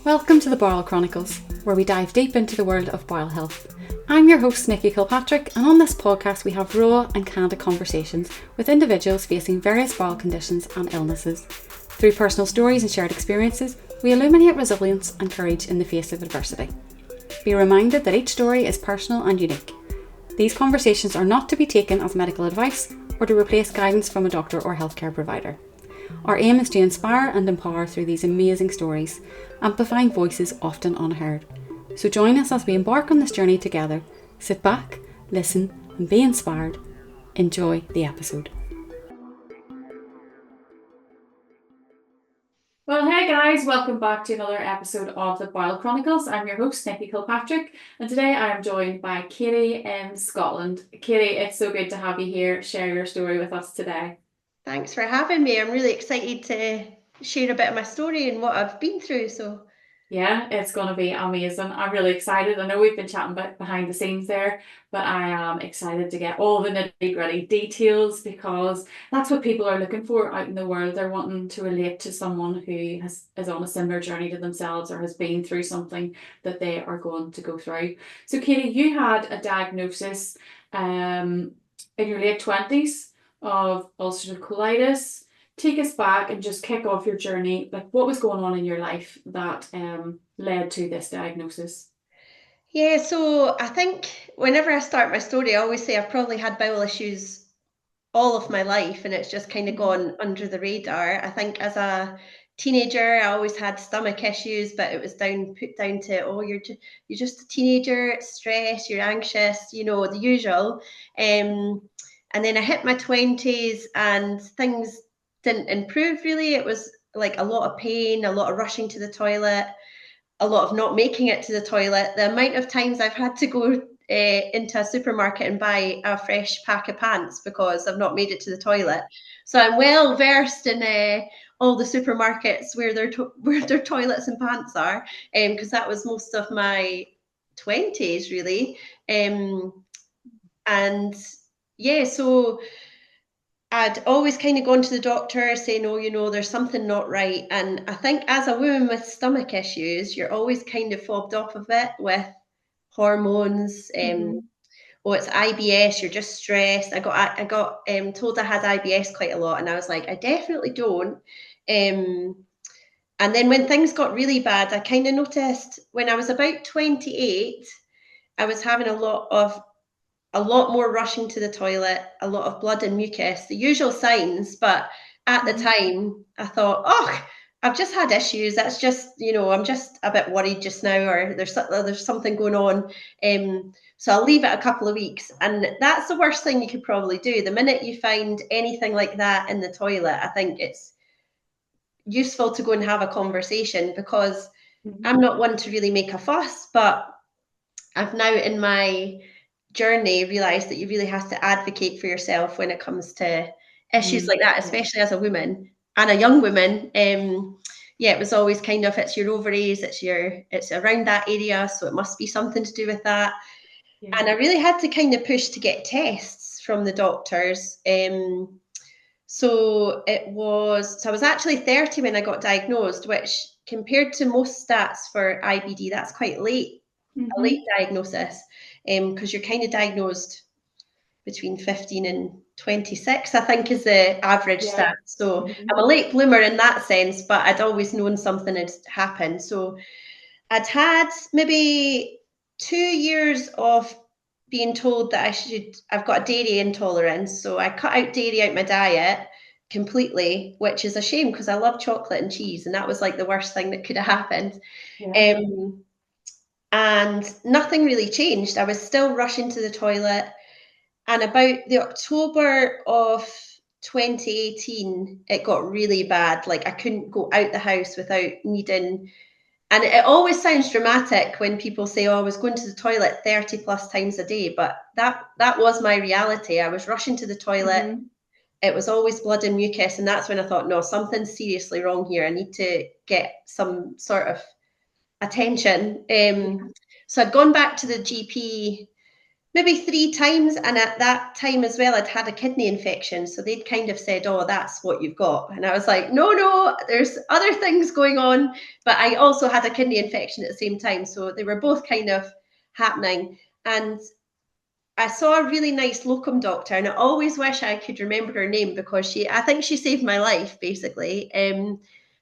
Welcome to the Bowel Chronicles, where we dive deep into the world of bowel health. I'm your host, Nikki Kilpatrick, and on this podcast we have raw and candid conversations with individuals facing various bowel conditions and illnesses. Through personal stories and shared experiences, we illuminate resilience and courage in the face of adversity. Be reminded that each story is personal and unique. These conversations are not to be taken as medical advice or to replace guidance from a doctor or healthcare provider. Our aim is to inspire and empower through these amazing stories, amplifying voices often unheard. So join us as we embark on this journey together. Sit back, listen, and be inspired. Enjoy the episode. Well, hey guys, welcome back to another episode of the Bowel Chronicles. I'm your host, Nikki Kilpatrick, and today I am joined by Katie in Scotland. Katie, it's so good to have you here. Share your story with us today. Thanks for having me. I'm really excited to share a bit of my story and what I've been through. Yeah, it's going to be amazing. I'm really excited. I know we've been chatting about behind the scenes there, but I am excited to get all the nitty-gritty details because that's what people are looking for out in the world. They're wanting to relate to someone who is on a similar journey to themselves or has been through something that they are going to go through. So, Katie, you had a diagnosis in your late 20s of ulcerative colitis. Take us back and just kick off your journey. Like, what was going on in your life that led to this diagnosis? Yeah, so I think whenever I start my story, I always say I've probably had bowel issues all of my life and it's just kind of gone under the radar. I think as a teenager, I always had stomach issues, but it was put down to, oh, you're just a teenager, it's stress, you're anxious, the usual. And then I hit my 20s and things didn't improve really. It was like a lot of pain, a lot of rushing to the toilet, a lot of not making it to the toilet. The amount of times I've had to go into a supermarket and buy a fresh pack of pants because I've not made it to the toilet. So I'm well versed in all the supermarkets where where their toilets and pants are, because that was most of my 20s really. And yeah, so I'd always kind of gone to the doctor saying, oh, there's something not right. And I think as a woman with stomach issues, you're always kind of fobbed off of it with hormones. Oh, it's IBS, you're just stressed. I got told I had IBS quite a lot, and I was like, I definitely don't. And then when things got really bad, I kind of noticed when I was about 28, I was having a lot more rushing to the toilet, a lot of blood and mucus, the usual signs. But at the time, I thought, oh, I've just had issues. That's just, I'm just a bit worried just now, or there's something going on. So I'll leave it a couple of weeks. And that's the worst thing you could probably do. The minute you find anything like that in the toilet, I think it's useful to go and have a conversation, because I'm not one to really make a fuss, but I've now in my journey realized that you really have to advocate for yourself when it comes to issues like that, especially as a woman and a young woman. Yeah, it was always kind of, it's your ovaries, it's around that area, so it must be something to do with that. Yeah. And I really had to kind of push to get tests from the doctors. So I was actually 30 when I got diagnosed, which compared to most stats for IBD, that's quite late, a late diagnosis, because you're kind of diagnosed between 15 and 26, I think, is the average stat. So I'm a late bloomer in that sense, but I'd always known something had happened. So I'd had maybe 2 years of being told that I've got a dairy intolerance. So I cut out dairy out my diet completely, which is a shame because I love chocolate and cheese, and that was like the worst thing that could have happened. And nothing really changed. I was still rushing to the toilet. And about the October of 2018, it got really bad. Like I couldn't go out the house without needing. And it always sounds dramatic when people say, oh, I was going to the toilet 30 plus times a day. But that was my reality. I was rushing to the toilet. It was always blood and mucus. And that's when I thought, no, something's seriously wrong here. I need to get some sort of attention. So I'd gone back to the GP maybe 3 times, and at that time as well, I'd had a kidney infection, so they'd kind of said, "Oh, that's what you've got," and I was like, "No, there's other things going on," but I also had a kidney infection at the same time, so they were both kind of happening, and I saw a really nice locum doctor, and I always wish I could remember her name because I think she saved my life, basically.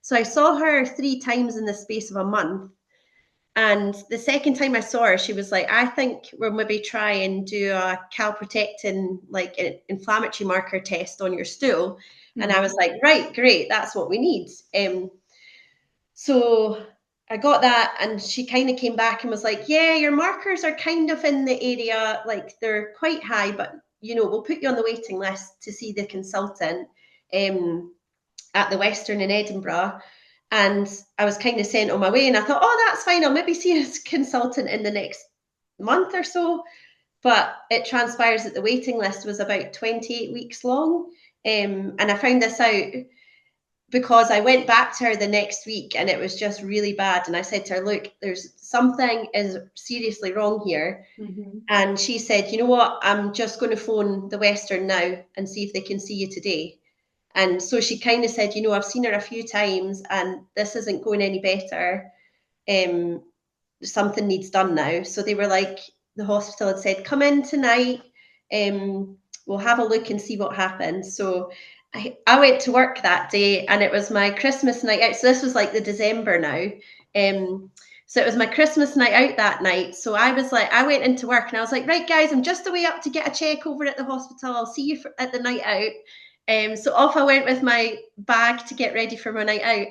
So I saw her 3 times in the space of a month, and the second time I saw her, she was like, I think we'll maybe try and do a calprotectin, like an inflammatory marker test on your stool. Mm-hmm. And I was like, right, great, that's what we need. So I got that, and she kind of came back and was like, yeah, your markers are kind of in the area, like they're quite high, but we'll put you on the waiting list to see the consultant at the Western in Edinburgh. And I was kind of sent on my way, and I thought, oh, that's fine. I'll maybe see a consultant in the next month or so. But it transpires that the waiting list was about 28 weeks long. And I found this out because I went back to her the next week, and it was just really bad. And I said to her, look, there's something is seriously wrong here. Mm-hmm. And she said, you know what, I'm just going to phone the Western now and see if they can see you today. And so she kind of said, I've seen her a few times and this isn't going any better. Something needs done now. So they were like, the hospital had said, come in tonight. We'll have a look and see what happens. So I went to work that day, and it was my Christmas night out. So this was like the December now. So it was my Christmas night out that night. So I was like, I went into work and I was like, right, guys, I'm just away up to get a check over at the hospital. I'll see you at the night out. So off I went with my bag to get ready for my night out.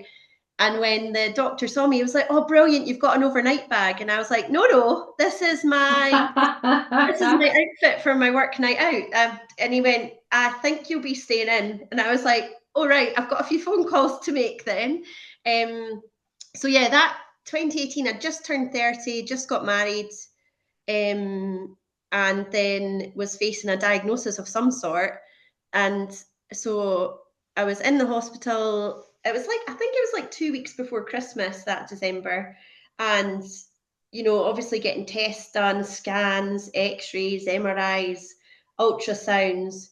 And when the doctor saw me, he was like, oh, brilliant, you've got an overnight bag. And I was like, no, this is my outfit for my work night out. And he went, I think you'll be staying in. And I was like, all right, I've got a few phone calls to make then. So yeah, that 2018, I just turned 30, just got married, and then was facing a diagnosis of some sort. And so I was in the hospital. I think it was like 2 weeks before Christmas that December. And, obviously getting tests done, scans, x-rays, MRIs, ultrasounds.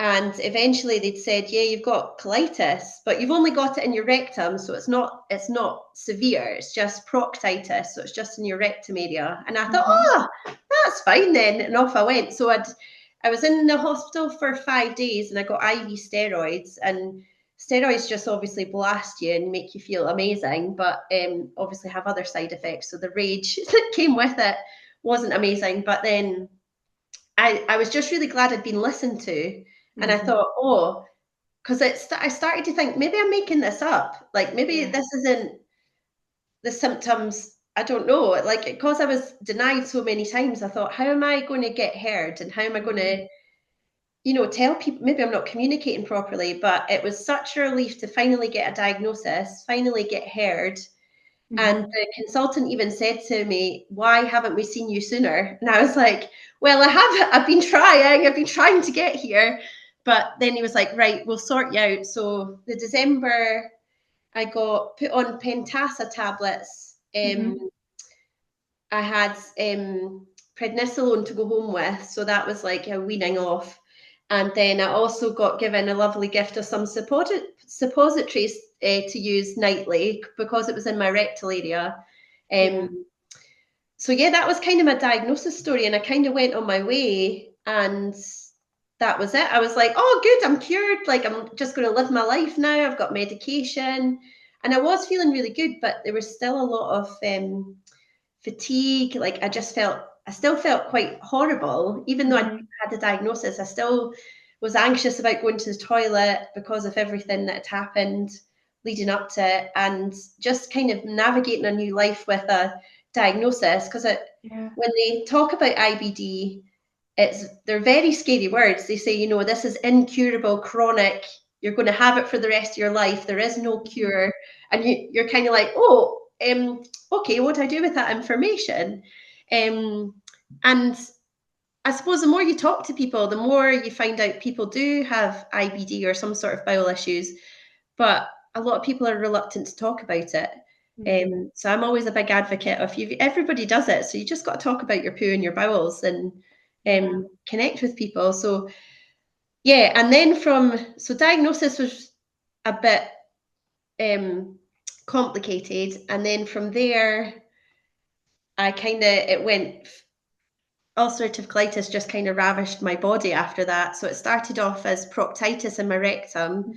And eventually they'd said, yeah, you've got colitis, but you've only got it in your rectum. So it's not severe. It's just proctitis. So it's just in your rectum area. And I thought, oh, that's fine then. And off I went. So I was in the hospital for 5 days, and I got IV steroids, and steroids just obviously blast you and make you feel amazing, but obviously have other side effects. So the rage that came with it wasn't amazing. But then I was just really glad I'd been listened to. And I thought, oh, because I started to think, maybe I'm making this up. Like, maybe this isn't the symptoms. I don't know. Like, because I was denied so many times, I thought, how am I going to get heard? And how am I going to, tell people? Maybe I'm not communicating properly, but it was such a relief to finally get a diagnosis, finally get heard. And the consultant even said to me, why haven't we seen you sooner? And I was like, well, I've been trying to get here. But then he was like, right, we'll sort you out. So the December, I got put on Pentasa tablets. I had prednisolone to go home with. So that was like a weaning off. And then I also got given a lovely gift of some suppositories to use nightly because it was in my rectal area. So yeah, that was kind of my diagnosis story. And I kind of went on my way, and that was it. I was like, oh, good, I'm cured. Like, I'm just going to live my life now. I've got medication. And I was feeling really good, but there was still a lot of fatigue. Like, I still felt quite horrible. Even though I had the diagnosis, I still was anxious about going to the toilet because of everything that had happened leading up to it, and just kind of navigating a new life with a diagnosis. Because when they talk about IBD, they're very scary words. They say, this is incurable, chronic. You're going to have it for the rest of your life. There is no cure. And you're kind of like, oh, okay, what do I do with that information? And I suppose the more you talk to people, the more you find out people do have IBD or some sort of bowel issues, but a lot of people are reluctant to talk about it. So I'm always a big advocate of everybody does it. So you just got to talk about your poo and your bowels, and connect with people. So yeah, and then so diagnosis was a bit complicated, and then from there ulcerative colitis just kind of ravished my body after that. So it started off as proctitis in my rectum.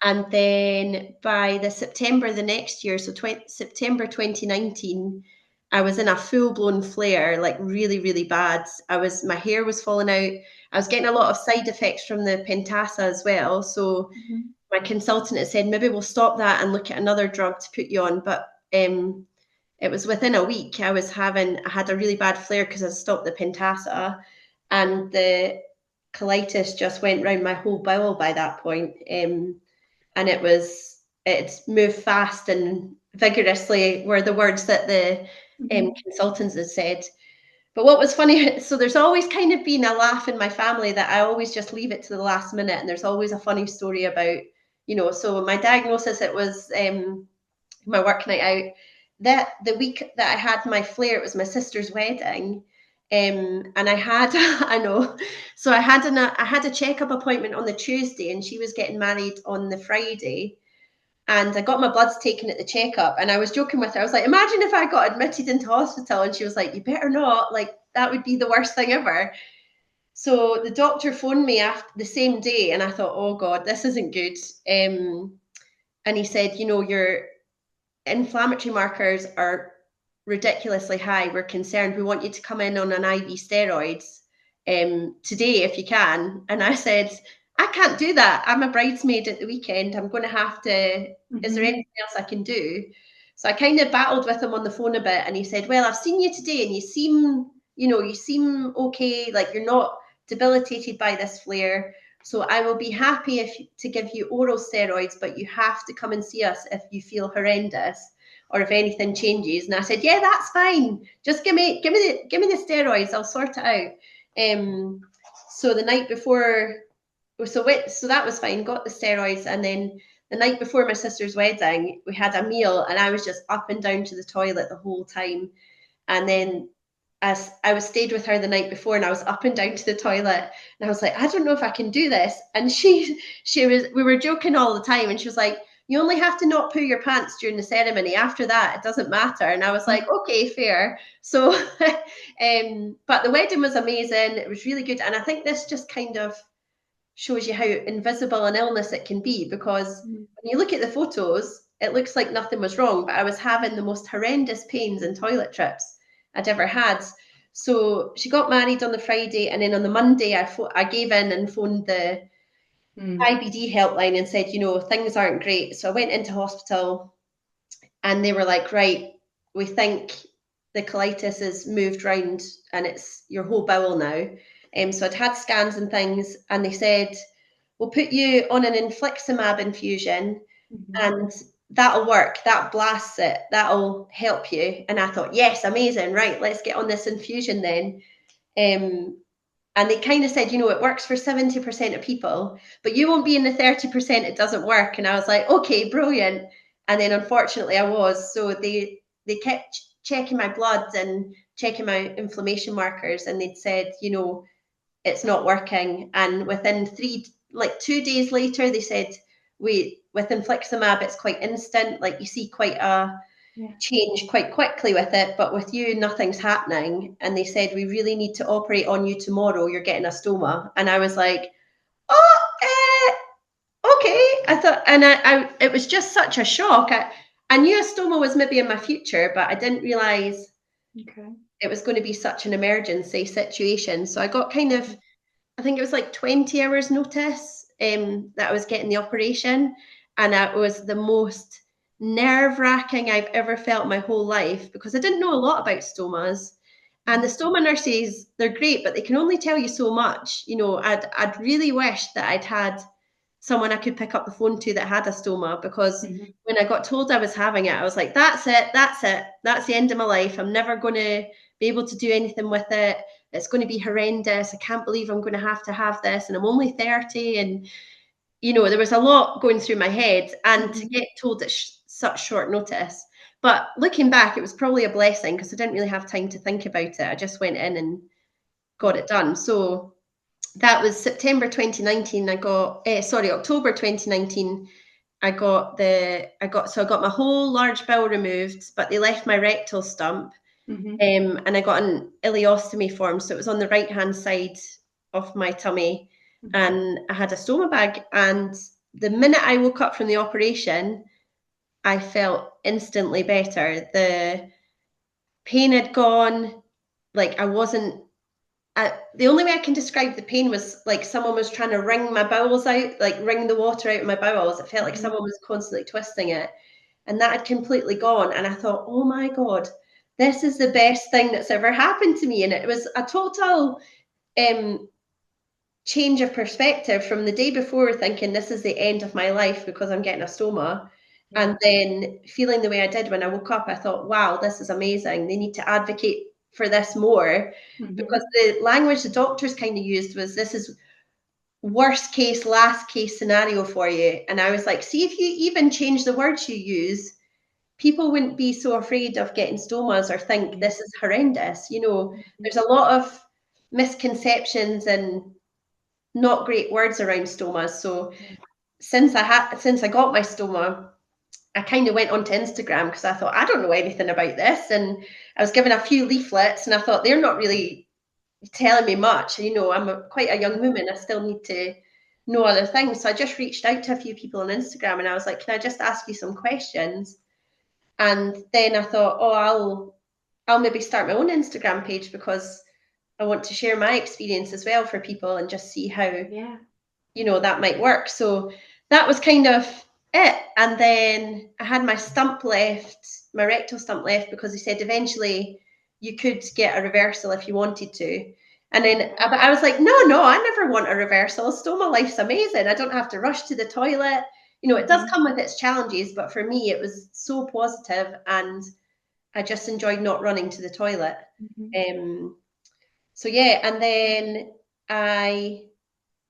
And then by the September the next year, so September 2019, I was in a full-blown flare, like really, really bad. My hair was falling out. I was getting a lot of side effects from the Pentasa as well. So my consultant had said, maybe we'll stop that and look at another drug to put you on. But it was within a week I had a really bad flare because I stopped the Pentasa, and the colitis just went round my whole bowel by that point. And it's moved fast and vigorously were the words that the consultants had said. But what was funny, so there's always kind of been a laugh in my family that I always just leave it to the last minute, and there's always a funny story about, so my diagnosis, it was my work night out. That the week that I had my flare, it was my sister's wedding. And I had, I know, so I had a checkup appointment on the Tuesday, and she was getting married on the Friday. And I got my bloods taken at the checkup, and I was joking with her. I was like, imagine if I got admitted into hospital. And she was like, you better not, like, that would be the worst thing ever. So the doctor phoned me after the same day, and I thought, oh God, this isn't good. And he said, your inflammatory markers are ridiculously high. We're concerned. We want you to come in on an IV steroids today if you can. And I said, I can't do that. I'm a bridesmaid at the weekend. I'm going to have to, is there anything else I can do? So I kind of battled with him on the phone a bit, and he said, well, I've seen you today and you seem okay. Like, you're not debilitated by this flare. So I will be happy to give you oral steroids, but you have to come and see us if you feel horrendous or if anything changes. And I said, yeah, that's fine. Just give me the steroids. I'll sort it out. So the night before, so that was fine. Got the steroids, and then the night before my sister's wedding, we had a meal, and I was just up and down to the toilet the whole time. And then as I was stayed with her the night before, and I was up and down to the toilet, and I was like, I don't know if I can do this. And we were joking all the time, and she was like, you only have to not poo your pants during the ceremony. After that, it doesn't matter. And I was like, okay, fair. So, but the wedding was amazing. It was really good. And I think this just kind of shows you how invisible an illness it can be, because when you look at the photos, it looks like nothing was wrong, but I was having the most horrendous pains and toilet trips I'd ever had. So she got married on the Friday, and then on the Monday, I gave in and phoned the IBD helpline and said, things aren't great. So I went into hospital, and they were like, right, we think the colitis has moved round and it's your whole bowel now. So I'd had scans and things, and they said, we'll put you on an infliximab infusion, and that'll work. That blasts it. That'll help you. And I thought, yes, amazing. Right, let's get on this infusion then. And they kind of said, it works for 70% of people, but you won't be in the 30% it doesn't work. And I was like, okay, brilliant. And then unfortunately I was. So they kept checking my blood and checking my inflammation markers, and they'd said, it's not working. And within 2 days later, they said, with infliximab, it's quite instant. Like, you see quite a change quite quickly with it, but with you, nothing's happening. And they said, we really need to operate on you tomorrow. You're getting a stoma. And I was like, okay. I thought, and it was just such a shock. I knew a stoma was maybe in my future, but I didn't realize it was going to be such an emergency situation. So I got I think it was like 20 hours notice that I was getting the operation. And it was the most nerve-wracking I've ever felt my whole life, because I didn't know a lot about stomas. And the stoma nurses, they're great, but they can only tell you so much. I'd really wished that I'd had someone I could pick up the phone to that had a stoma, because when I got told I was having it, I was like, that's it. That's the end of my life. I'm never going to be able to do anything with it. It's going to be horrendous. I can't believe I'm going to have this. And I'm only 30. And, there was a lot going through my head, and to get told at such short notice. But looking back, it was probably a blessing, because I didn't really have time to think about it. I just went in and got it done. So that was September 2019. October 2019. I got my whole large bowel removed, but they left my rectal stump. And I got an ileostomy form, so it was on the right-hand side of my tummy, and I had a stoma bag. And the minute I woke up from the operation, I felt instantly better. The pain had gone. Like I wasn't. The only way I can describe the pain was like someone was trying to wring my bowels out, like wring the water out of my bowels. It felt like someone was constantly twisting it, and that had completely gone. And I thought, oh my God, this is the best thing that's ever happened to me. And it was a total change of perspective from the day before, thinking this is the end of my life because I'm getting a stoma. And then feeling the way I did when I woke up, I thought, wow, this is amazing. They need to advocate for this more, because the language the doctors kind of used was, this is worst case, last case scenario for you. And I was like, see, if you even change the words you use, people wouldn't be so afraid of getting stomas or think this is horrendous. There's a lot of misconceptions and not great words around stomas. So since I got my stoma, I kind of went onto Instagram because I thought, I don't know anything about this. And I was given a few leaflets and I thought, they're not really telling me much. I'm quite a young woman. I still need to know other things. So I just reached out to a few people on Instagram and I was like, can I just ask you some questions? And then I thought, oh, I'll maybe start my own Instagram page, because I want to share my experience as well for people and just see how that might work. So that was kind of it. And then I had my stump left, my rectal stump left, because they said eventually you could get a reversal if you wanted to. And then I was like, no, I never want a reversal. Stoma life's amazing. I don't have to rush to the toilet. It does come with its challenges, but for me, it was so positive, and I just enjoyed not running to the toilet. So yeah, and then I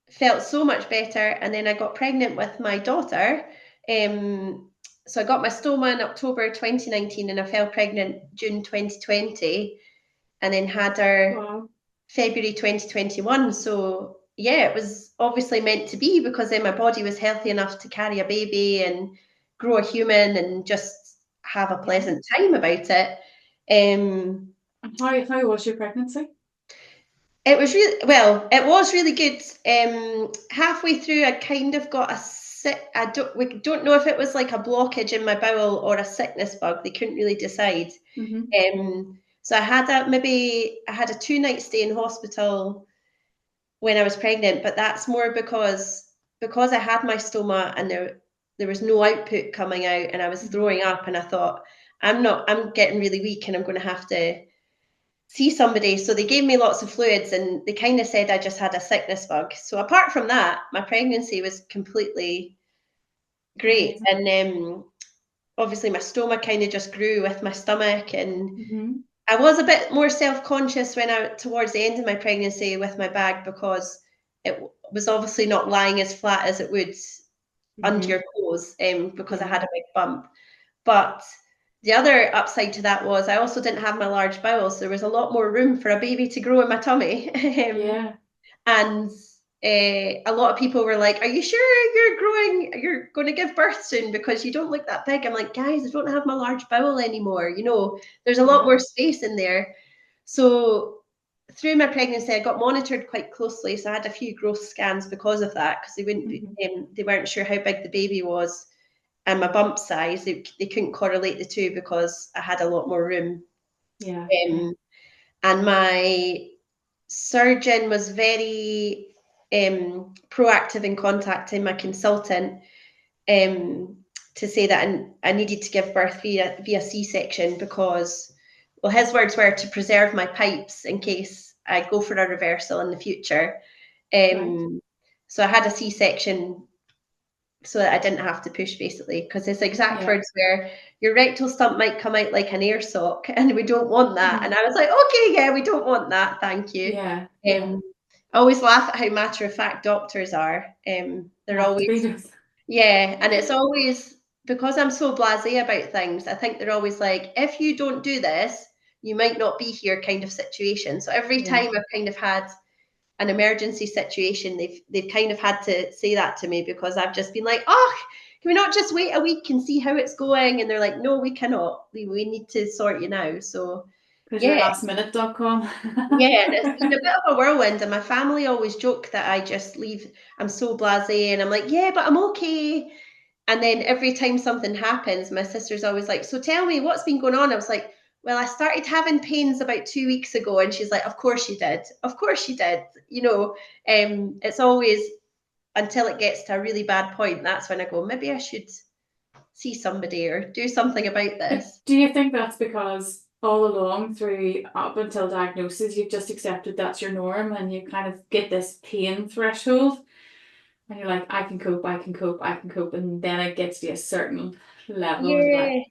felt so much better, and then I got pregnant with my daughter. So I got my stoma in October 2019, and I fell pregnant June 2020, and then had her February 2021. So yeah, it was obviously meant to be, because then my body was healthy enough to carry a baby and grow a human and just have a pleasant time about it. And how was your pregnancy? It was really good. Halfway through, I kind of got we don't know if it was like a blockage in my bowel or a sickness bug. They couldn't really decide. So I had a 2-night stay in hospital when I was pregnant, but that's more because I had my stoma and there was no output coming out, and I was throwing up, and I thought, I'm getting really weak and I'm going to have to see somebody. So they gave me lots of fluids, and they kind of said I just had a sickness bug. So apart from that, my pregnancy was completely great. And obviously my stoma kind of just grew with my stomach, and I was a bit more self-conscious towards the end of my pregnancy with my bag, because it was obviously not lying as flat as it would under your clothes, because I had a big bump. But the other upside to that was I also didn't have my large bowel, so there was a lot more room for a baby to grow in my tummy. And a lot of people were like, are you sure you're going to give birth soon, because you don't look that big? I'm like, guys, I don't have my large bowel anymore. There's a lot more space in there. So through my pregnancy, I got monitored quite closely. So I had a few growth scans because of that, because they weren't sure how big the baby was and my bump size. They couldn't correlate the two because I had a lot more room. And my surgeon was very proactive in contacting my consultant to say that I needed to give birth via C-section, because, well, his words were to preserve my pipes in case I go for a reversal in the future. So I had a C-section so that I didn't have to push, basically, because his exact words were, your rectal stump might come out like an air sock, and we don't want that. And I was like, okay, yeah, we don't want that, thank you. I always laugh at how matter-of-fact doctors are. They're always, and it's always, because I'm so blasé about things, I think they're always like, if you don't do this, you might not be here kind of situation. So every time I've kind of had an emergency situation, they've kind of had to say that to me, because I've just been like, oh, can we not just wait a week and see how it's going? And they're like, no, we cannot. We need to sort you now. So because you're lastminute.com. yeah, it's been a bit of a whirlwind, and my family always joke that I just leave. I'm so blasé, and I'm like, yeah, but I'm okay. And then every time something happens, my sister's always like, so tell me what's been going on. I was like, well, I started having pains about 2 weeks ago. And she's like, of course you did. Of course you did. It's always until it gets to a really bad point. That's when I go, maybe I should see somebody or do something about this. Do you think that's because all along through up until diagnosis, you've just accepted that's your norm, and you kind of get this pain threshold? And you're like, I can cope, I can cope, I can cope. And then it gets to a certain level. And you're like,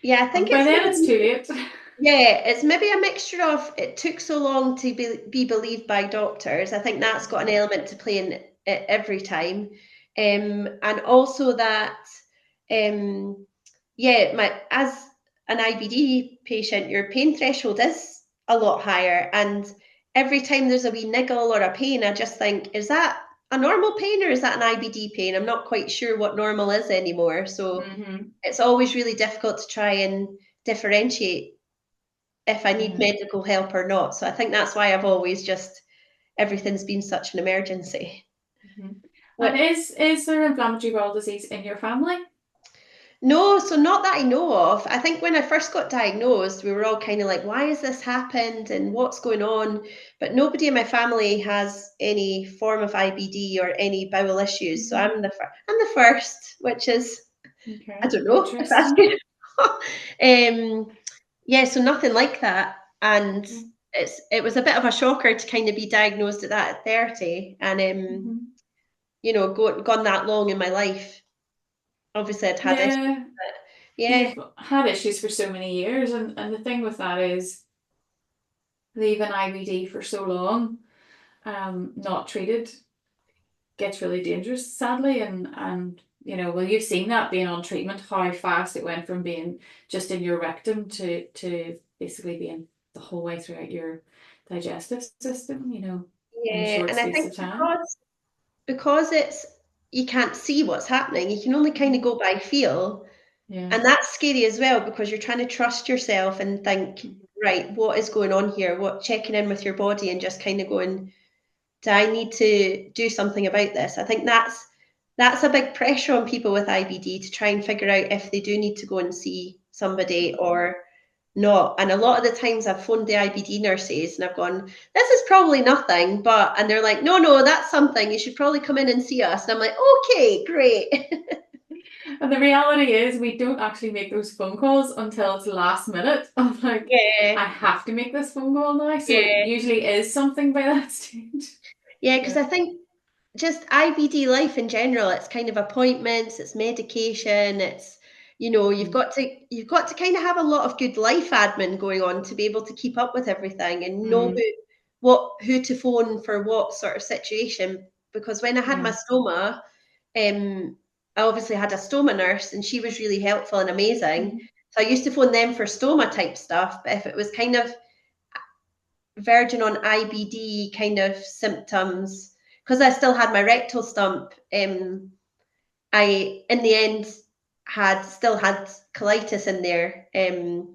Yeah, I think by then it's too late. Yeah, it's maybe a mixture of it took so long to be believed by doctors. I think that's got an element to play in it every time. And also that, as an IBD patient, your pain threshold is a lot higher. And every time there's a wee niggle or a pain, I just think, is that a normal pain or is that an IBD pain? I'm not quite sure what normal is anymore. So it's always really difficult to try and differentiate if I need medical help or not. So I think that's why I've always just, everything's been such an emergency. And is there inflammatory bowel disease in your family? No, so not that I know of. I think when I first got diagnosed, we were all kind of like, why has this happened and what's going on? But nobody in my family has any form of IBD or any bowel issues. So I'm the first, which is, I don't know if that's good. Yeah, so nothing like that. And it was a bit of a shocker to kind of be diagnosed at that at 30 and gone that long in my life. Obviously I'd had issues, but You've had issues for so many years, and the thing with that is leaving IBD for so long, not treated, gets really dangerous, sadly. And you've seen that being on treatment, how fast it went from being just in your rectum to basically being the whole way throughout your digestive system, in a short and I space think of time. because it's, you can't see what's happening, you can only kind of go by feel. And that's scary as well, because you're trying to trust yourself and think, right, what is going on here? Checking in with your body and just kind of going, do I need to do something about this? I think that's a big pressure on people with IBD, to try and figure out if they do need to go and see somebody or not. And a lot of the times I've phoned the IBD nurses and I've gone, this is probably nothing, and they're like, no, that's something. You should probably come in and see us. And I'm like, okay, great. And the reality is we don't actually make those phone calls until it's last minute. I'm like, I have to make this phone call now. So it usually is something by that stage. Yeah, because I think just IBD life in general, it's kind of appointments, it's medication, it's, you've got to kind of have a lot of good life admin going on to be able to keep up with everything and know who to phone for what sort of situation. Because when I had my stoma, I obviously had a stoma nurse and she was really helpful and amazing. So I used to phone them for stoma type stuff. But if it was kind of verging on IBD kind of symptoms, because I still had my rectal stump, I in the end still had colitis in there, and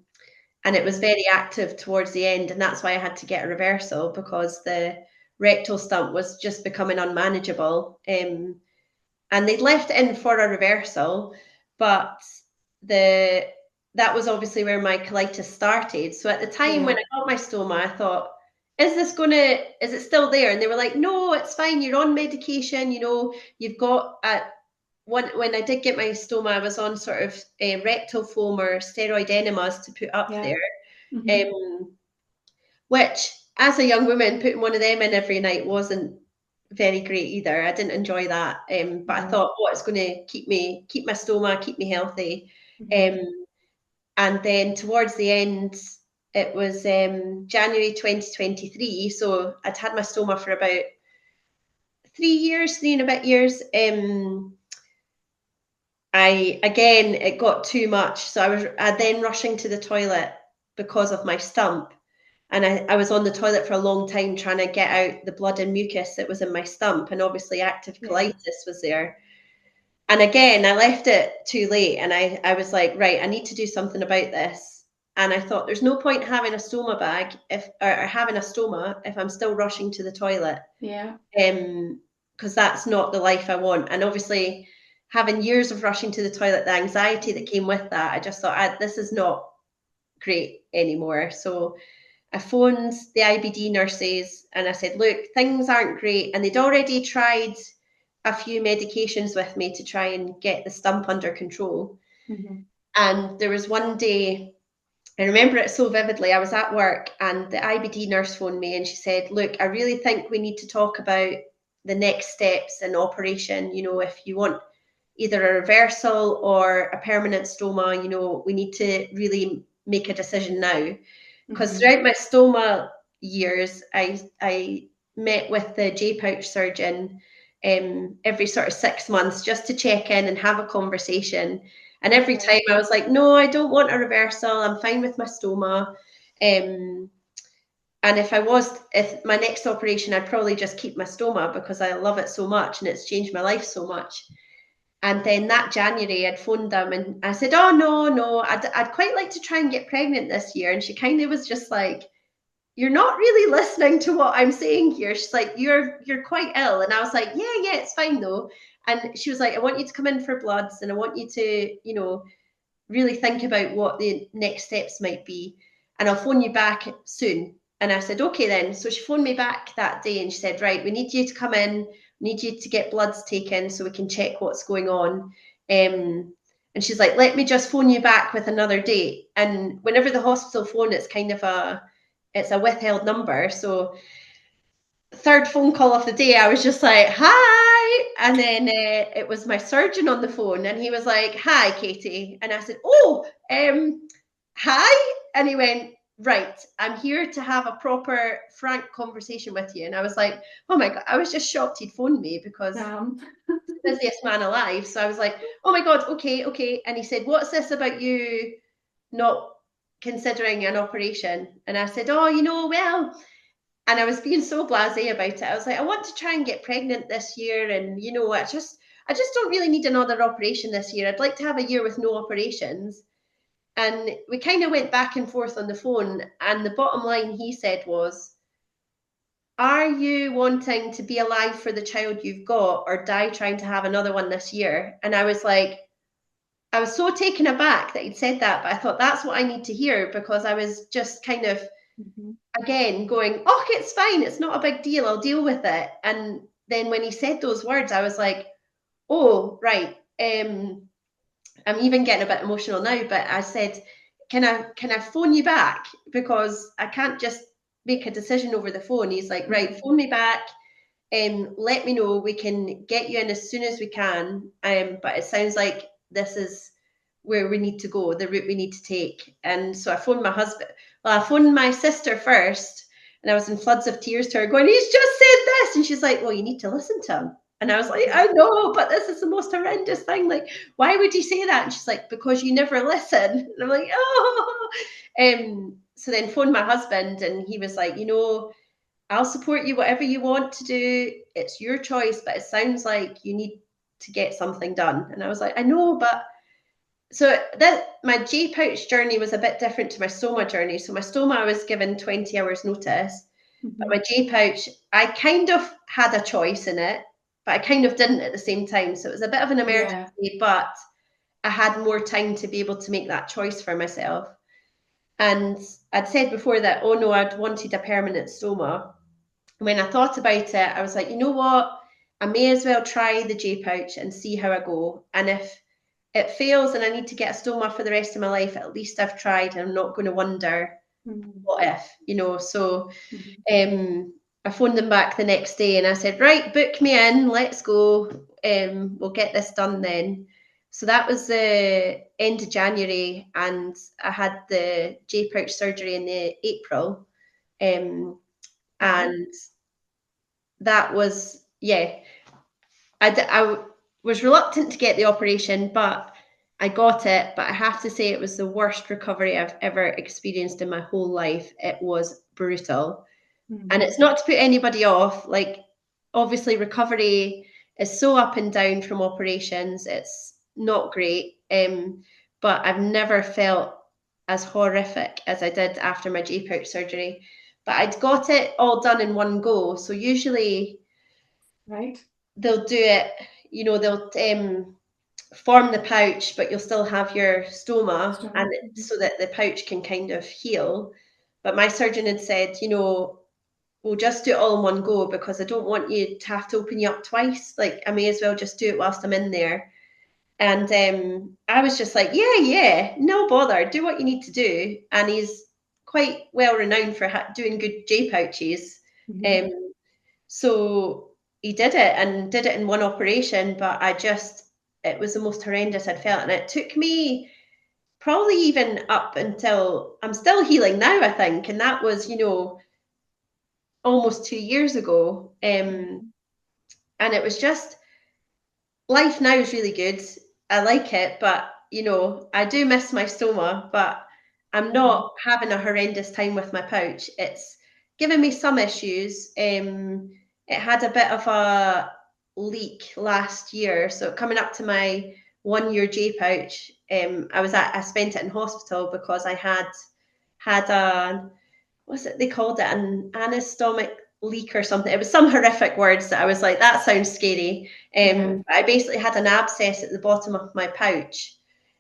it was very active towards the end, and that's why I had to get a reversal, because the rectal stump was just becoming unmanageable. And they'd left it in for a reversal, but that was obviously where my colitis started. So at the time when I got my stoma, I thought, is it still there? And they were like, no, it's fine. You're on medication. You've got when I did get my stoma, I was on sort of rectal foam or steroid enemas to put up there. Which, as a young woman, putting one of them in every night wasn't very great either. I didn't enjoy that. But I thought, it's going to keep my stoma, keep me healthy. And then towards the end, it was January 2023. So I'd had my stoma for about 3 and a bit years. It got too much. So I then rushing to the toilet because of my stump. And I was on the toilet for a long time trying to get out the blood and mucus that was in my stump. And obviously active colitis was there. And again, I left it too late. And I was like, right, I need to do something about this. And I thought there's no point having a stoma bag or having a stoma if I'm still rushing to the toilet. Yeah. Because that's not the life I want. And obviously having years of rushing to the toilet, the anxiety that came with that, I just thought, this is not great anymore. So I phoned the IBD nurses and I said, look, things aren't great. And they'd already tried a few medications with me to try and get the stump under control. Mm-hmm. And there was one day, I remember it so vividly. I was at work and the IBD nurse phoned me and she said, look, I really think we need to talk about the next steps in operation. If you want either a reversal or a permanent stoma, we need to really make a decision now. Because throughout my stoma years, I met with the J-pouch surgeon every sort of 6 months just to check in and have a conversation. And every time I was like, no, I don't want a reversal. I'm fine with my stoma. And if my next operation, I'd probably just keep my stoma because I love it so much and it's changed my life so much. And then that January, I'd phoned them and I said, oh, no, I'd quite like to try and get pregnant this year. And she kind of was just like, you're not really listening to what I'm saying here. She's like, you're quite ill. And I was like, yeah, it's fine though. And she was like, I want you to come in for bloods and I want you to, really think about what the next steps might be. And I'll phone you back soon. And I said, okay then. So she phoned me back that day and she said, right, we need you to come in. We need you to get bloods taken so we can check what's going on. And she's like, let me just phone you back with another date. And whenever the hospital phone, it's kind of it's a withheld number. So third phone call of the day, I was just like, hi. And then it was my surgeon on the phone and he was like, hi, Katie. And I said, oh, hi. And he went, right, I'm here to have a proper, frank conversation with you. And I was like, oh my God, I was just shocked he'd phoned me because the busiest man alive. So I was like, oh my God, okay. And he said, what's this about you not considering an operation? And I said, oh, well, and I was being so blasé about it. I was like, I want to try and get pregnant this year. And, I just don't really need another operation this year. I'd like to have a year with no operations. And we kind of went back and forth on the phone. And the bottom line he said was, are you wanting to be alive for the child you've got or die trying to have another one this year? And I was like, I was so taken aback that he'd said that, but I thought that's what I need to hear because I was just kind of again going, oh, it's fine, it's not a big deal, I'll deal with it. And then when he said those words, I was like, oh, right. I'm even getting a bit emotional now, but I said, can I phone you back? Because I can't just make a decision over the phone. He's like, right, phone me back and let me know. We can get you in as soon as we can. But it sounds like this is where we need to go, the route we need to take. And so I phoned my husband. Well, I phoned my sister first, and I was in floods of tears to her going, he's just said this. And she's like, well, you need to listen to him. And I was like, I know, but this is the most horrendous thing. Like, why would you say that? And she's like, because you never listen. And I'm like, oh. So then phoned my husband, and he was like, I'll support you, whatever you want to do. It's your choice, but it sounds like you need to get something done. And I was like, I know, but so that my J-pouch journey was a bit different to my stoma journey. So my stoma, I was given 20 hours notice, but my J-pouch, I kind of had a choice in it, but I kind of didn't at the same time. So it was a bit of an emergency, but I had more time to be able to make that choice for myself. And I'd said before that, oh no, I'd wanted a permanent stoma. When I thought about it, I was like, you know what? I may as well try the J-pouch and see how I go. And if it fails and I need to get a stoma for the rest of my life, at least I've tried and I'm not going to wonder what if, So I phoned them back the next day and I said, right, book me in, let's go. We'll get this done then. So that was the end of January and I had the J-pouch surgery in the April. And that was, I was reluctant to get the operation, but I got it, but I have to say it was the worst recovery I've ever experienced in my whole life. It was brutal. And it's not to put anybody off. Like, obviously, recovery is so up and down from operations. It's not great. But I've never felt as horrific as I did after my J pouch surgery. But I'd got it all done in one go. So usually Right. they'll do it, they'll form the pouch, but you'll still have your stoma, and so that the pouch can kind of heal. But my surgeon had said, we'll just do it all in one go, because I don't want you to have to open you up twice. Like, I may as well just do it whilst I'm in there. And I was just like, yeah, no bother, do what you need to do. And he's quite well renowned for doing good J pouches. So he did it, and did it in one operation, but it was the most horrendous I'd felt. And it took me probably even up until, I'm still healing now, I think. And that was, almost 2 years ago. And it was just, life now is really good. I like it, but, I do miss my stoma, but I'm not having a horrendous time with my pouch. It's given me some issues. It had a bit of a leak last year. So coming up to my 1 year J pouch, I spent it in hospital because I had a, what's it they called it, an anastomic leak or something. It was some horrific words that I was like, that sounds scary. I basically had an abscess at the bottom of my pouch,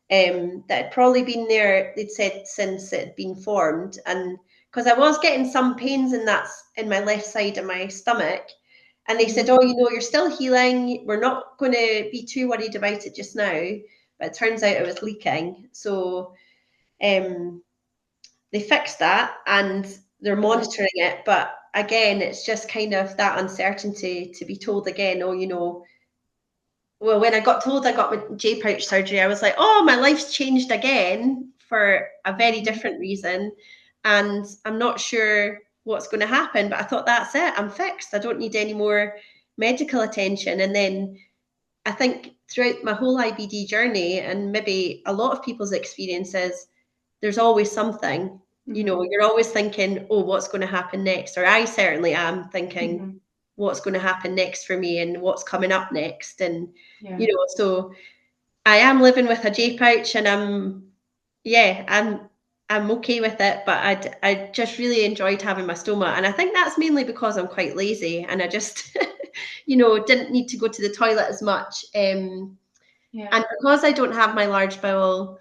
that had probably been there, they'd said, since it had been formed. And because I was getting some pains in my left side of my stomach, and they said, oh, you're still healing, we're not going to be too worried about it just now. But it turns out it was leaking. So they fixed that, and they're monitoring it. But again, it's just kind of that uncertainty to be told again, well, when I got told I got my J pouch surgery, I was like, oh, my life's changed again for a very different reason. And I'm not sure what's going to happen, but I thought, that's it, I'm fixed. I don't need any more medical attention. And then I think throughout my whole IBD journey, and maybe a lot of people's experiences, there's always something. You're always thinking, oh, what's going to happen next? Or I certainly am thinking, what's going to happen next for me, and what's coming up next. And, so I am living with a J pouch, and I'm okay with it, but I just really enjoyed having my stoma. And I think that's mainly because I'm quite lazy, and I just, didn't need to go to the toilet as much. And because I don't have my large bowel,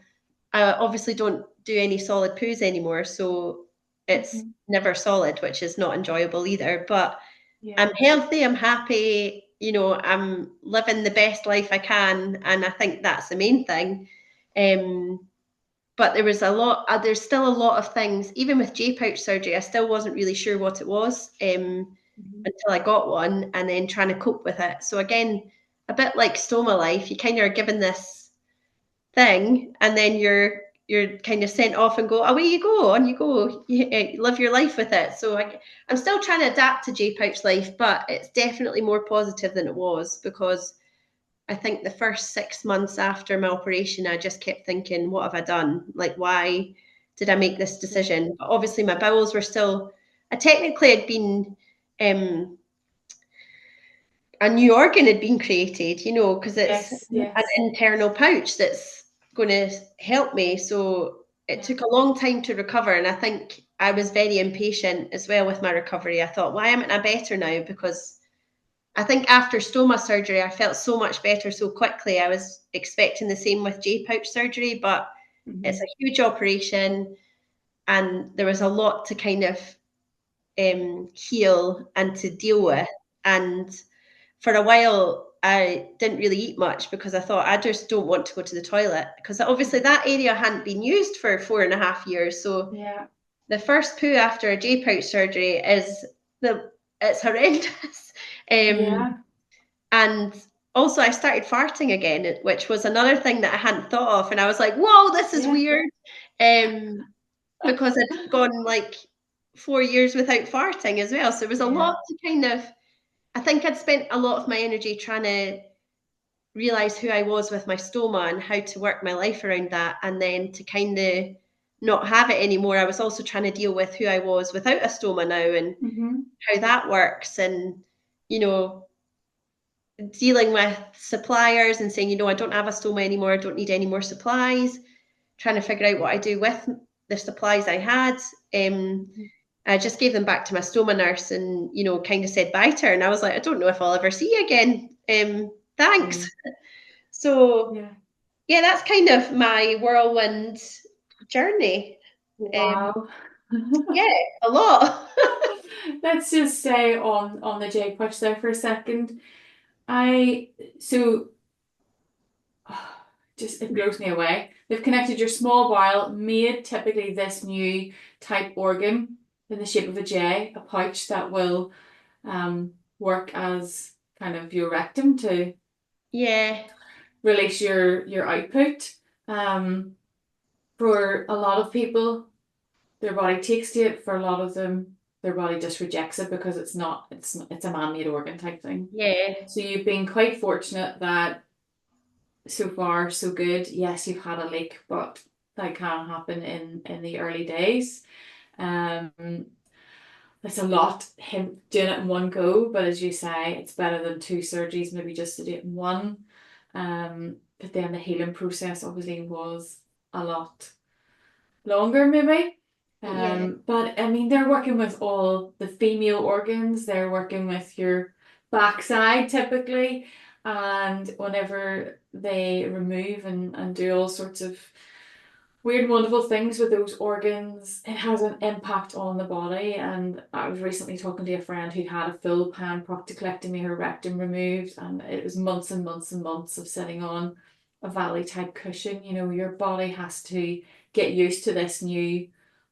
I obviously don't do any solid poos anymore. So it's never solid, which is not enjoyable either. But I'm healthy, I'm happy, I'm living the best life I can. And I think that's the main thing. But there's still a lot of things, even with J pouch surgery, I still wasn't really sure what it was until I got one, and then trying to cope with it. So again, a bit like stoma life, you kind of are given this thing, and then you're kind of sent off and go, away you go, on you go, you live your life with it. So I'm still trying to adapt to J pouch life, but it's definitely more positive than it was, because I think the first 6 months after my operation, I just kept thinking, what have I done? Like, why did I make this decision? But obviously my bowels were still, technically had been, a new organ had been created, because it's an internal pouch that's going to help me. So it took a long time to recover. And I think I was very impatient as well with my recovery. I thought, why am I better now? Because I think after stoma surgery, I felt so much better so quickly. I was expecting the same with J pouch surgery, but it's a huge operation, and there was a lot to kind of heal and to deal with. And for a while, I didn't really eat much, because I thought, I just don't want to go to the toilet, because obviously that area hadn't been used for 4.5 years. So the first poo after a J pouch surgery it's horrendous. And also I started farting again, which was another thing that I hadn't thought of. And I was like, whoa, this is weird. Because I'd gone like 4 years without farting as well. So there was a lot to kind of, I think I'd spent a lot of my energy trying to realize who I was with my stoma and how to work my life around that. And then to kind of not have it anymore, I was also trying to deal with who I was without a stoma now and how that works. And, you know, dealing with suppliers and saying, I don't have a stoma anymore, I don't need any more supplies, trying to figure out what I do with the supplies I had. I just gave them back to my stoma nurse and, kind of said bye to her. And I was like, I don't know if I'll ever see you again. Thanks. So, yeah, that's kind of my whirlwind journey. Wow. Yeah, a lot. Let's just stay on the J push there for a second. It blows me away. They've connected your small bowel, made typically this new type organ in the shape of a J, a pouch that will work as kind of your rectum to release your output. For a lot of people, their body takes to it. For a lot of them, their body just rejects it because it's a man-made organ type thing. Yeah. So you've been quite fortunate that so far so good. Yes, you've had a leak, but that can happen in the early days. It's a lot him doing it in one go, but as you say, it's better than 2 surgeries, maybe just to do it in one. But then the healing process obviously was a lot longer, maybe. But I mean, they're working with all the female organs. They're working with your backside typically, and whenever they remove and do all sorts of weird, wonderful things with those organs, it has an impact on the body. And I was recently talking to a friend who had a full pan proctoclectomy, her rectum removed, and it was months and months and months of sitting on a valley type cushion. Your body has to get used to this new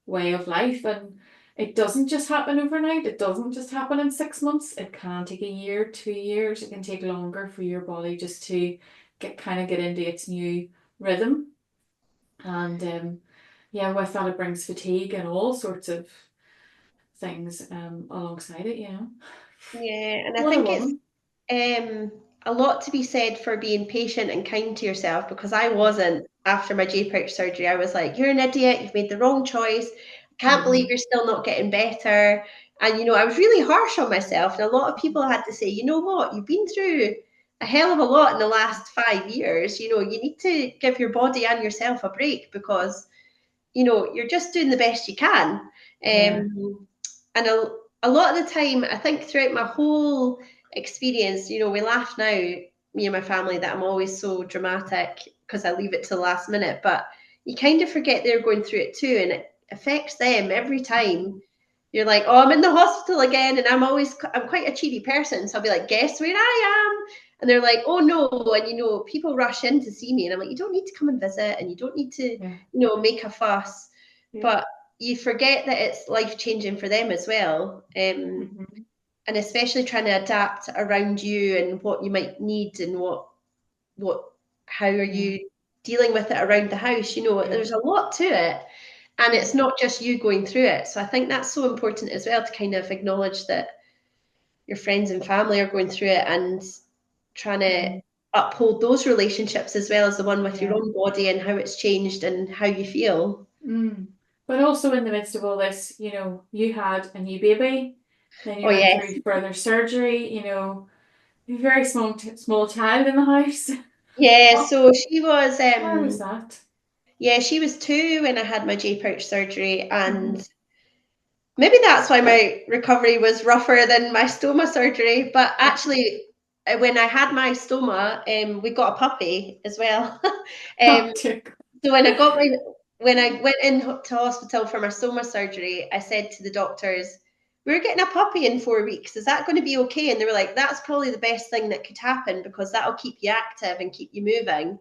way of life, and it doesn't just happen overnight. It doesn't just happen in 6 months. It can take a year, 2 years. It can take longer for your body just to get into its new rhythm. And with that it brings fatigue and all sorts of things alongside it. Yeah, and I What a think it's woman. a lot to be said for being patient and kind to yourself, because I wasn't after my J-pouch surgery. I was like, you're an idiot, you've made the wrong choice. I can't believe you're still not getting better. And, I was really harsh on myself. And a lot of people had to say, you know what, you've been through a hell of a lot in the last 5 years. You need to give your body and yourself a break, because, you're just doing the best you can. And a lot of the time, I think throughout my whole experience, we laugh now, me and my family, that I'm always so dramatic because I leave it to the last minute, but you kind of forget they're going through it too, and it affects them every time. You're like, oh, I'm in the hospital again, and I'm quite a cheery person, so I'll be like, guess where I am? And they're like, oh no, and people rush in to see me, and I'm like, you don't need to come and visit, and you don't need to, make a fuss, but you forget that it's life-changing for them as well. And especially trying to adapt around you and what you might need, and how are you dealing with it around the house. There's a lot to it, and it's not just you going through it. So I think that's so important as well, to kind of acknowledge that your friends and family are going through it, and trying to uphold those relationships as well as the one with your own body and how it's changed and how you feel. But also in the midst of all this, you had a new baby, then you went through further surgery, a very small child in the house. So she was How was that? She was 2 when I had my J-pouch surgery, and maybe that's why my recovery was rougher than my stoma surgery. But actually, when I had my stoma, we got a puppy as well. So when I went into hospital for my stoma surgery, I said to the doctors, we're getting a puppy in 4 weeks. Is that going to be okay? And they were like, that's probably the best thing that could happen, because that'll keep you active and keep you moving.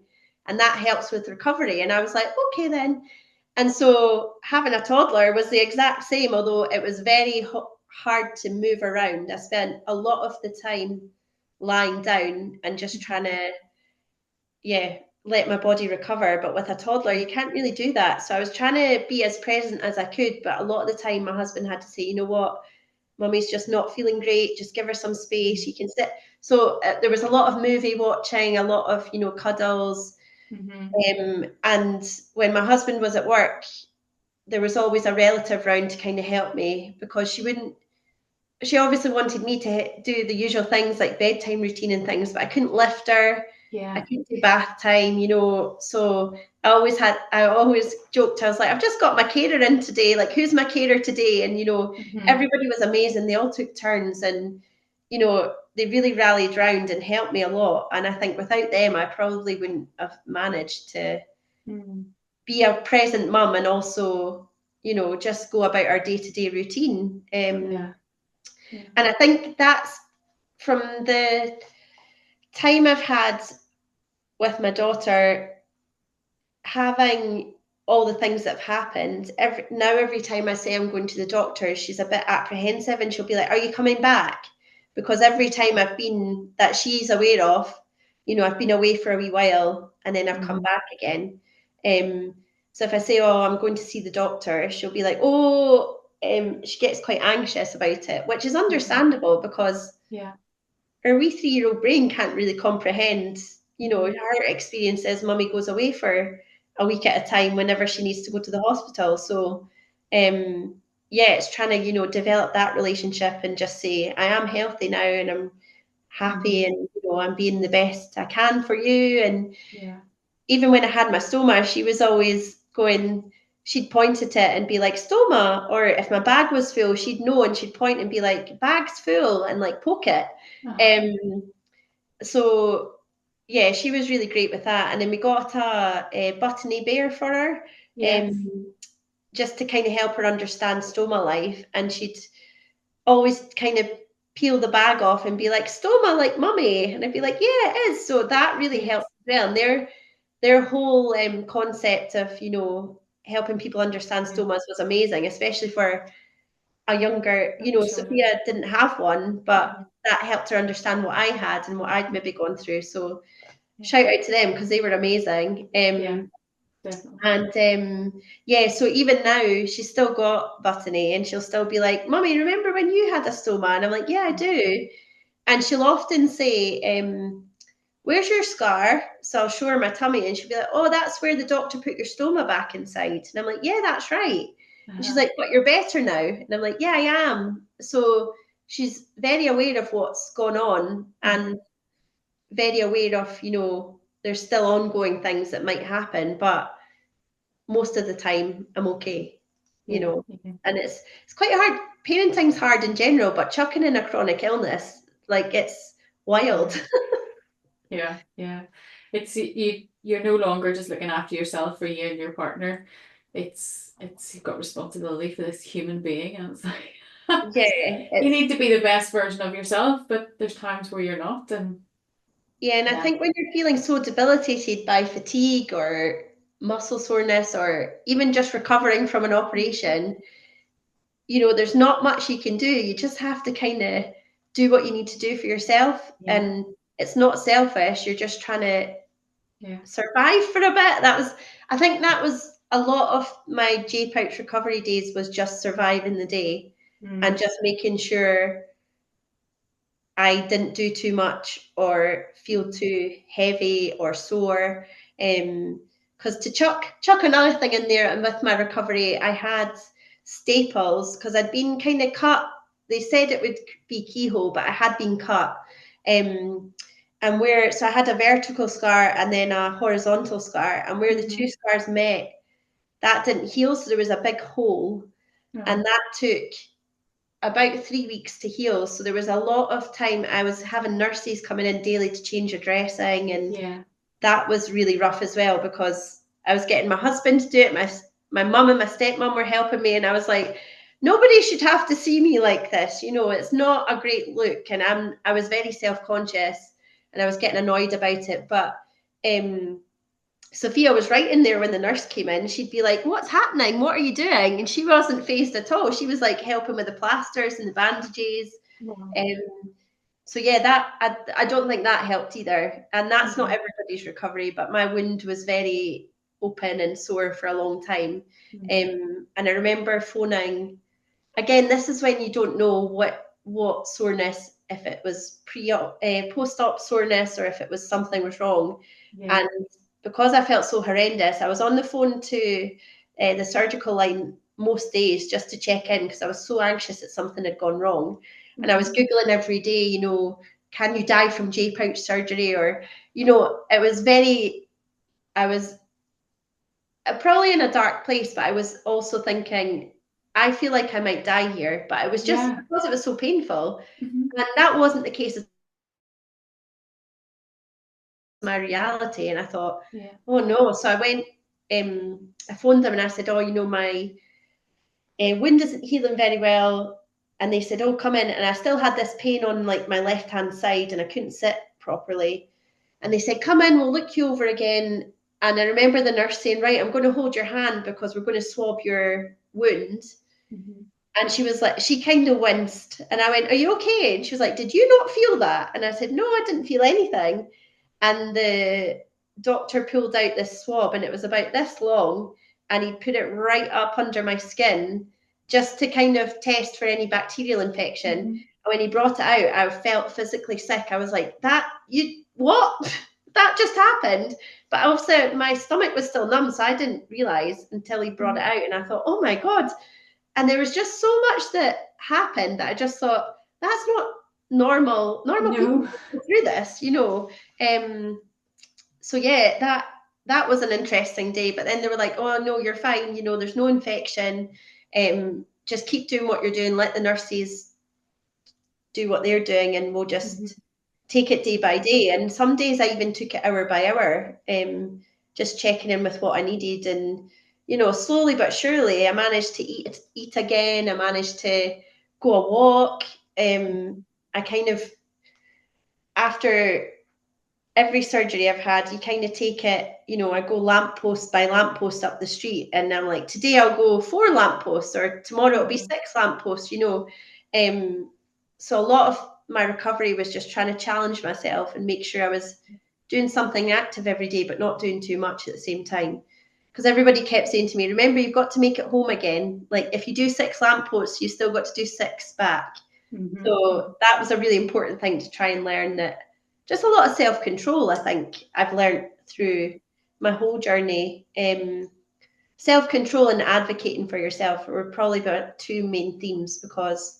And that helps with recovery. And I was like, okay then. And so having a toddler was the exact same, although it was very hard to move around. I spent a lot of the time lying down and just trying to, let my body recover. But with a toddler, you can't really do that. So I was trying to be as present as I could. But a lot of the time, my husband had to say, you know what, mummy's just not feeling great, just give her some space, you can sit. So there was a lot of movie watching, a lot of, cuddles. And when my husband was at work, there was always a relative round to kind of help me, because she obviously wanted me to do the usual things like bedtime routine and things, but I couldn't lift her. I couldn't do bath time, so I always joked, I was like, I've just got my carer in today, like, who's my carer today? And everybody was amazing, they all took turns, and they really rallied round and helped me a lot. And I think without them, I probably wouldn't have managed to be a present mum, and also just go about our day-to-day routine. And I think that's from the time I've had with my daughter, having all the things that have happened. Every time I say I'm going to the doctor, she's a bit apprehensive, and she'll be like, "Are you coming back?" Because every time I've been, that she's aware of, I've been away for a wee while and then I've come back again. So if I say, "Oh, I'm going to see the doctor," she'll be like, "Oh," she gets quite anxious about it, which is understandable, because her wee 3-year-old brain can't really comprehend, her experience is mummy goes away for a week at a time whenever she needs to go to the hospital. So, it's trying to, develop that relationship and just say, I am healthy now and I'm happy, and, I'm being the best I can for you. And even when I had my stoma, she was always going, she'd point at it and be like, stoma. Or if my bag was full, she'd know and she'd point and be like, bag's full, and like poke it. So yeah, she was really great with that. And then we got a buttony bear for her, just to kind of help her understand stoma life. And she'd always kind of peel the bag off and be like, stoma like mummy. And I'd be like, yeah, it is. So that really helped as well. And their whole concept of, helping people understand stomas was amazing, especially for a younger, Sophia didn't have one, but that helped her understand what I had and what I'd maybe gone through. So shout out to them, because they were amazing. Definitely. And so even now she's still got buttony, and she'll still be like, "Mummy, remember when you had a stoma?" And I'm like, "Yeah, I do." And she'll often say, "Where's your scar?" So I'll show her my tummy, and she'll be like, "Oh, that's where the doctor put your stoma back inside." And I'm like, "Yeah, that's right." And she's like, "But you're better now." And I'm like, "Yeah, I am." So she's very aware of what's gone on, and very aware of, there's still ongoing things that might happen, but most of the time I'm okay, and it's quite hard. Parenting's hard in general, but chucking in a chronic illness, like, it's wild. Yeah. It's you're no longer just looking after yourself for you and your partner. It's you've got responsibility for this human being, and it's like you need to be the best version of yourself, but there's times where you're not. And I think when you're feeling so debilitated by fatigue or muscle soreness, or even just recovering from an operation, there's not much you can do. You just have to kind of do what you need to do for yourself. And it's not selfish. You're just trying to survive for a bit. I think that was a lot of my J-pouch recovery days, was just surviving the day and just making sure I didn't do too much or feel too heavy or sore. Because to chuck another thing in there, and with my recovery, I had staples, because I'd been kind of cut. They said it would be keyhole, but I had been cut. So I had a vertical scar and then a horizontal scar, and where the two scars met, that didn't heal. So there was a big hole, and that took about 3 weeks to heal. So there was a lot of time I was having nurses coming in daily to change a dressing, and that was really rough as well, because I was getting my husband to do it. My mum and my stepmom were helping me, and I was like, nobody should have to see me like this. It's not a great look, and I was very self-conscious, and I was getting annoyed about it. But Sophia was right in there when the nurse came in. She'd be like, "What's happening? What are you doing?" And she wasn't phased at all. She was like helping with the plasters and the bandages. So I don't think that helped either. And that's not everybody's recovery, but my wound was very open and sore for a long time. And I remember phoning again, this is when you don't know what soreness, if it was post-op soreness or if it was something was wrong. Yeah. And because I felt so horrendous, I was on the phone to the surgical line most days just to check in because I was so anxious that something had gone wrong. And I was Googling every day, can you die from J pouch surgery? Or, it was I was probably in a dark place, but I was also thinking, I feel like I might die here. But it was just Yeah. because it was so painful. Hmm. And that wasn't the case of my reality. And I thought, Yeah. oh no. So I went, I phoned them and I said, oh, my wound isn't healing very well. And they said, oh, come in. And I still had this pain on like my left hand side and I couldn't sit properly. And they said, come in, we'll look you over again. And I remember the nurse saying, right, I'm going to hold your hand because we're going to swab your wound. Hmm. And she was like, she kind of winced. And I went, are you okay? And she was like, did you not feel that? And I said, no, I didn't feel anything. And the doctor pulled out this swab and it was about this long and he put it right up under my skin just to kind of test for any bacterial infection. Hmm. And when he brought it out, I felt physically sick. I was like, what? That just happened. But also my stomach was still numb, so I didn't realize until he brought it out. And I thought, oh my God. And there was just so much that happened that I just thought, that's not normal. Normal people No. go through this, so yeah, that was an interesting day. But then they were like, oh no, you're fine, there's no infection. Just keep doing what you're doing, let the nurses do what they're doing, and we'll Hmm. just take it day by day. And some days I even took it hour by hour, just checking in with what I needed. And slowly but surely I managed to eat again. I managed to go a walk. I kind of, after every surgery I've had, you kind of take it, I go lamppost by lamppost up the street, and I'm like, today I'll go 4 lampposts, or tomorrow it'll be 6 lampposts. Um, so a lot of my recovery was just trying to challenge myself and make sure I was doing something active every day, but not doing too much at the same time. Because everybody kept saying to me, remember, you've got to make it home again. Like if you do 6 lampposts, you still got to do 6 back. Hmm. So that was a really important thing to try and learn, that just a lot of self-control, I think I've learned through my whole journey. Self-control and advocating for yourself were probably about 2 main themes, because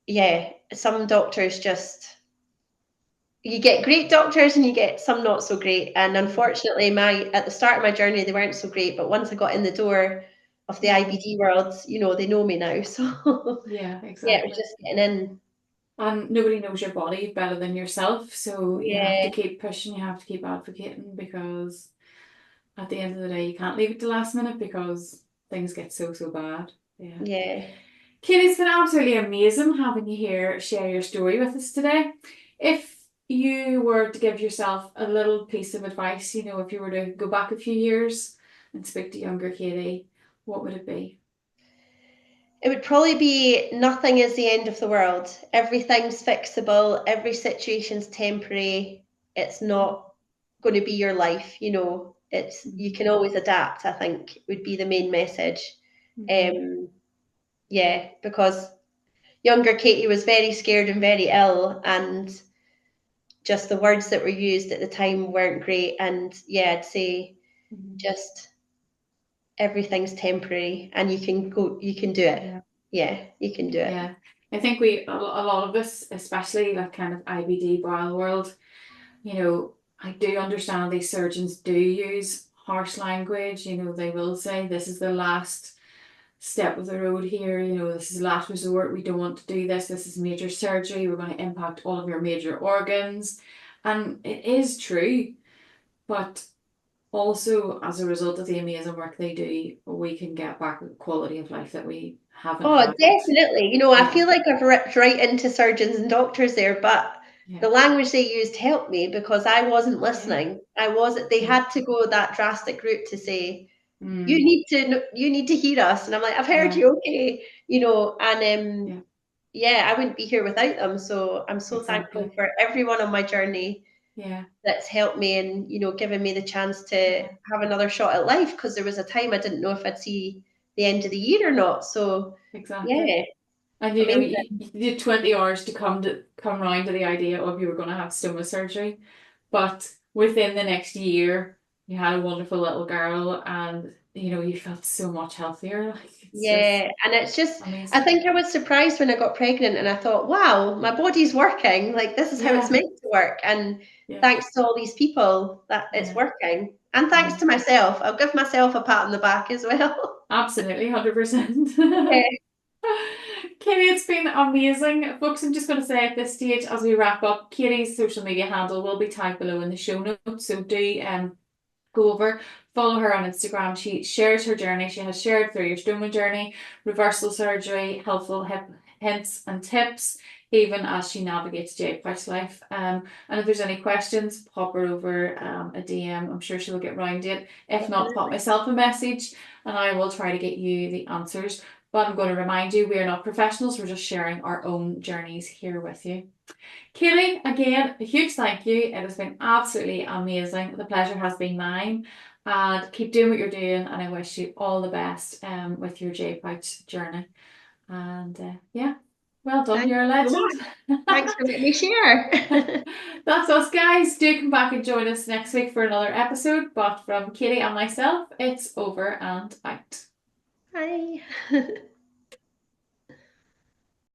yeah, some doctors just, you get great doctors and you get some not so great. And unfortunately, at the start of my journey, they weren't so great. But once I got in the door of the Yeah. IBD world, they know me now. So Yeah, yeah, it was exactly. just getting in. And nobody knows your body better than yourself, so you have to Yeah, keep pushing, you have to keep advocating, because at the end of the day, you can't leave it to last minute because things get so, so bad. Yeah. yeah. Katie, it's been absolutely amazing having you here share your story with us today. If you were to give yourself a little piece of advice, if you were to go back a few years and speak to younger Katie, what would it be? It would probably be, nothing is the end of the world. Everything's fixable. Every situation's temporary. It's not going to be your life. You Mm-hmm. can always adapt, I think, would be the main message. Mm-hmm. Um, yeah, because younger Katie was very scared and very ill, and just the words that were used at the time weren't great. And yeah, I'd say Mm-hmm. just everything's temporary and you can do it. Yeah. Yeah, you can do it. Yeah. I think a lot of us, especially that kind of IBD bowel world, I do understand these surgeons do use harsh language. They will say this is the last step of the road here. This is last resort. We don't want to do this. This is major surgery. We're going to impact all of your major organs. And it is true. But also, as a result of the amazing work they do, we can get back the quality of life that we haven't Oh, had. definitely. I Yeah. feel like I've ripped right into surgeons and doctors there, but Yeah. the language they used helped me because I wasn't Yeah. listening. They Yeah. had to go that drastic route to say, Mm. you need to hear us. And I'm like, I've heard Yeah. you, okay. And Yeah. yeah, I wouldn't be here without them. So I'm so thankful Exactly. for everyone on my journey Yeah. that's helped me, and given me the chance to Yeah. have another shot at life, because there was a time I didn't know if I'd see the end of the year or not. So Exactly. yeah, And amazing. you did 20 hours to come round to the idea of you were going to have stoma surgery, but within the next year, you had a wonderful little girl, and you felt so much healthier. Like it's just Yeah, and it's just, I amazing. think I was surprised when I got pregnant and I thought, wow, my body's working. Like this is how it's Yeah, meant to work. And yeah, thanks to all these people that it's yeah. working. And thanks to myself. I'll give myself a pat on the back as well. Absolutely, 100%. Yeah. Katie, it's been amazing. Folks, I'm just going to say at this stage, as we wrap up, Katie's social media handle will be tagged below in the show notes. So do go over, follow her on Instagram. She shares her journey. She has shared through your stoma journey, reversal surgery, helpful hints and tips, even as she navigates J pouch life. And if there's any questions, pop her over a DM. I'm sure she'll get round to it. If not, pop myself a message and I will try to get you the answers. But I'm going to remind you, we are not professionals. We're just sharing our own journeys here with you. Katie, again, a huge thank you. It has been absolutely amazing. The pleasure has been mine. And keep doing what you're doing. And I wish you all the best with your J pouch journey. And yeah, well done. Thanks You're a so legend. much. Thanks for letting me share. That's us, guys. Do come back and join us next week for another episode. But from Katie and myself, it's over and out. Bye.